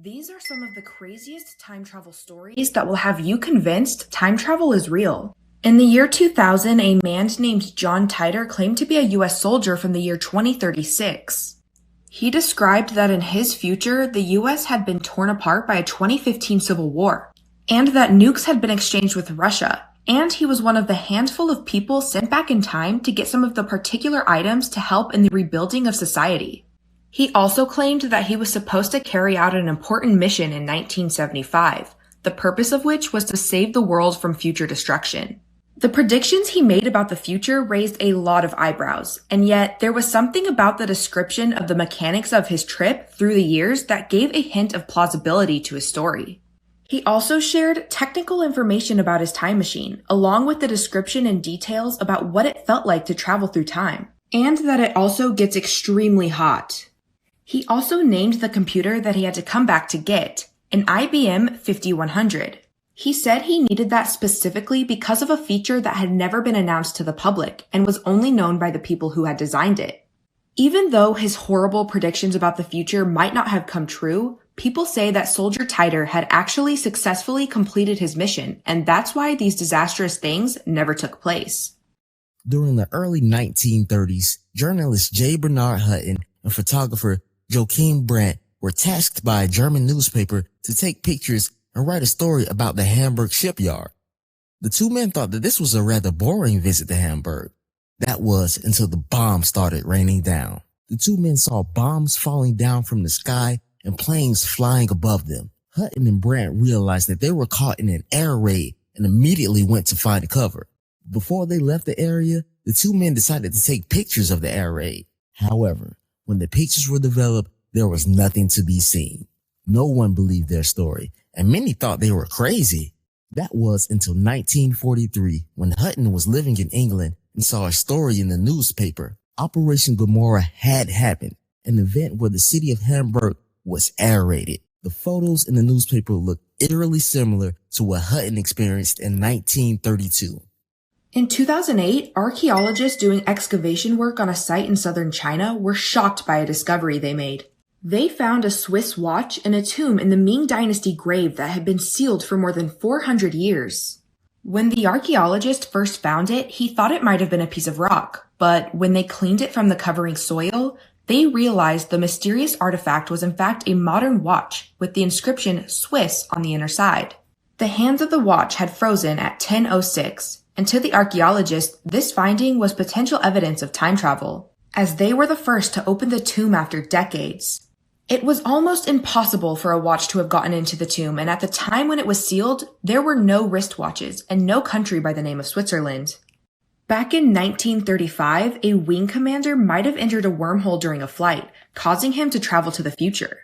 These are some of the craziest time travel stories that will have you convinced time travel is real. In the year 2000, a man named John Titor claimed to be a US soldier from the year 2036. He described that in his future, the US had been torn apart by a 2015 civil war, and that nukes had been exchanged with Russia, and he was one of the handful of people sent back in time to get some of the particular items to help in the rebuilding of society. He also claimed that he was supposed to carry out an important mission in 1975, the purpose of which was to save the world from future destruction. The predictions he made about the future raised a lot of eyebrows, and yet there was something about the description of the mechanics of his trip through the years that gave a hint of plausibility to his story. He also shared technical information about his time machine, along with the description and details about what it felt like to travel through time, and that it also gets extremely hot. He also named the computer that he had to come back to get, an IBM 5100. He said he needed that specifically because of a feature that had never been announced to the public and was only known by the people who had designed it. Even though his horrible predictions about the future might not have come true, people say that Soldier Titor had actually successfully completed his mission, and that's why these disastrous things never took place. During the early 1930s, journalist J. Bernard Hutton and photographer Joachim Brandt were tasked by a German newspaper to take pictures and write a story about the Hamburg shipyard. The two men thought that this was a rather boring visit to Hamburg. That was until the bombs started raining down. The two men saw bombs falling down from the sky and planes flying above them. Hutton and Brandt realized that they were caught in an air raid and immediately went to find cover. Before they left the area, the two men decided to take pictures of the air raid. However, when the pictures were developed, there was nothing to be seen. No one believed their story, and many thought they were crazy. That was until 1943, when Hutton was living in England and saw a story in the newspaper. Operation Gomorrah had happened, an event where the city of Hamburg was air raided. The photos in the newspaper looked eerily similar to what Hutton experienced in 1932. In 2008, archaeologists doing excavation work on a site in southern China were shocked by a discovery they made. They found a Swiss watch in a tomb in the Ming Dynasty grave that had been sealed for more than 400 years. When the archaeologist first found it, he thought it might have been a piece of rock, but when they cleaned it from the covering soil, they realized the mysterious artifact was in fact a modern watch with the inscription Swiss on the inner side. The hands of the watch had frozen at 10:06. And to the archaeologists, this finding was potential evidence of time travel, as they were the first to open the tomb after decades. It was almost impossible for a watch to have gotten into the tomb, and at the time when it was sealed, there were no wristwatches and no country by the name of Switzerland. Back in 1935, a wing commander might have entered a wormhole during a flight, causing him to travel to the future.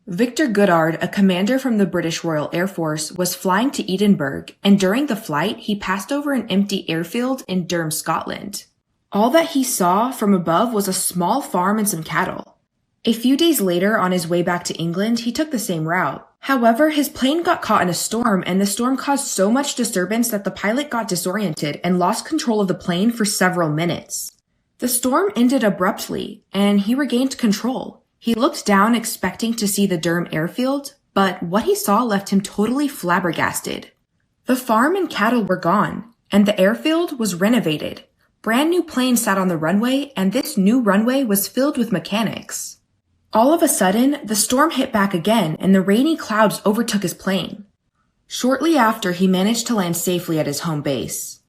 Victor Goddard, a commander from the British Royal Air Force, was flying to Edinburgh, and during the flight, he passed over an empty airfield in Durham, Scotland. All that he saw from above was a small farm and some cattle. A few days later, on his way back to England, he took the same route. However, his plane got caught in a storm, and the storm caused so much disturbance that the pilot got disoriented and lost control of the plane for several minutes. The storm ended abruptly, and he regained control. He looked down expecting to see the Durham airfield, but what he saw left him totally flabbergasted. The farm and cattle were gone, and the airfield was renovated. Brand new planes sat on the runway, and this new runway was filled with mechanics. All of a sudden, the storm hit back again, and the rainy clouds overtook his plane. Shortly after, he managed to land safely at his home base.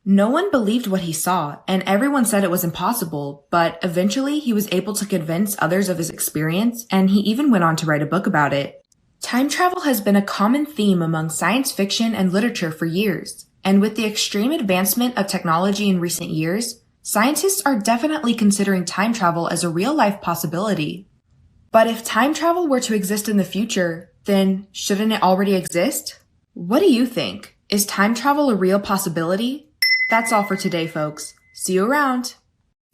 No one believed what he saw, and everyone said it was impossible, but eventually he was able to convince others of his experience, and he even went on to write a book about it. Time travel has been a common theme among science fiction and literature for years, and with the extreme advancement of technology in recent years, scientists are definitely considering time travel as a real-life possibility. But if time travel were to exist in the future, then shouldn't it already exist? What do you think? Is time travel a real possibility? That's all for today, folks. See you around.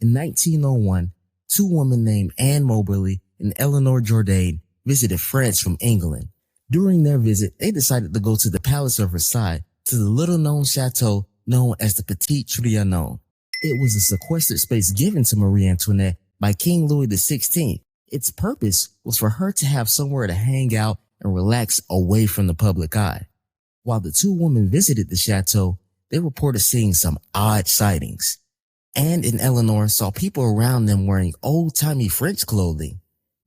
In 1901, two women named Anne Moberly and Eleanor Jourdain visited France from England. During their visit, they decided to go to the Palace of Versailles, to the little-known chateau known as the Petit Trianon. It was a sequestered space given to Marie Antoinette by King Louis XVI. Its purpose was for her to have somewhere to hang out and relax away from the public eye. While the two women visited the chateau, they reported seeing some odd sightings. Anne and Eleanor saw people around them wearing old-timey French clothing.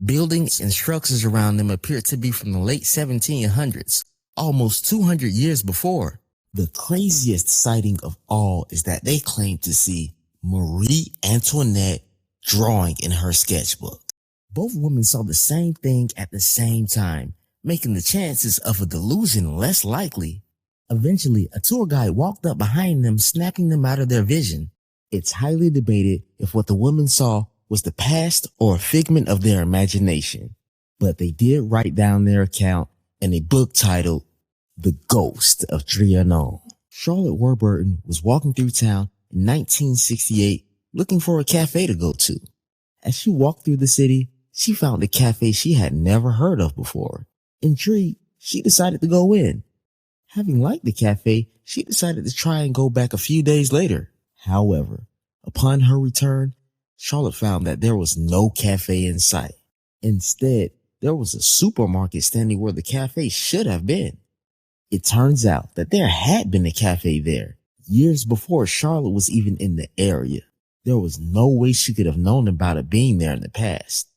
Buildings and structures around them appeared to be from the late 1700s, almost 200 years before. The craziest sighting of all is that they claimed to see Marie Antoinette drawing in her sketchbook. Both women saw the same thing at the same time, making the chances of a delusion less likely. Eventually, a tour guide walked up behind them, snapping them out of their vision. It's highly debated if what the women saw was the past or a figment of their imagination, but they did write down their account in a book titled The Ghost of Trianon. Charlotte Warburton was walking through town in 1968 looking for a cafe to go to. As she walked through the city, she found a cafe she had never heard of before. Intrigued, she decided to go in. Having liked the cafe, she decided to try and go back a few days later. However, upon her return, Charlotte found that there was no cafe in sight. Instead, there was a supermarket standing where the cafe should have been. It turns out that there had been a cafe there years before Charlotte was even in the area. There was no way she could have known about it being there in the past.